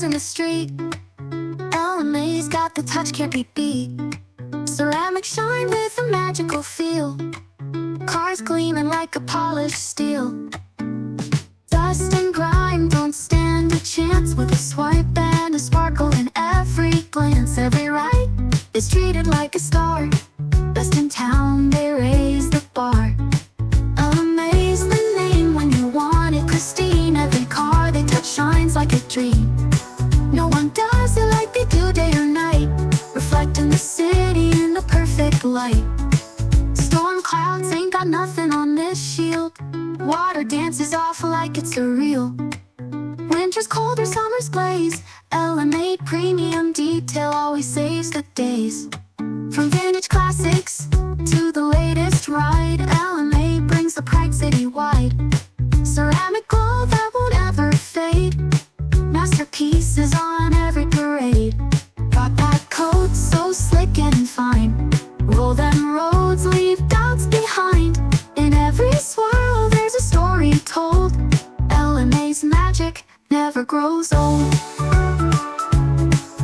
in the street. LMA's got the touch, can't be beat. Ceramic shine with a magical feel. Cars gleaming like a polished steel. Dust and grime don't stand a chance with a swipe and a sparkle in every glance. Every ride is treated like a star. Best in town, they raise the bar. LMA's the name when you want it pristine. Every car they touch shines like a dream. No one does it like they do day or night, reflecting the city in the perfect light. Storm clouds ain't got nothing on this shield. Water dances off like it's surreal. Winter's cold or summer's glaze, LMA premium detail always saves the days. From vintage classics to the latest ride, LMA brings the pride citywide. Ceramic glow that won't ever fade, masterpieces on every parade. Got that coat so slick and fine, roll them roads, leave doubts behind. In every swirl there's a story told. LMA's magic never grows old.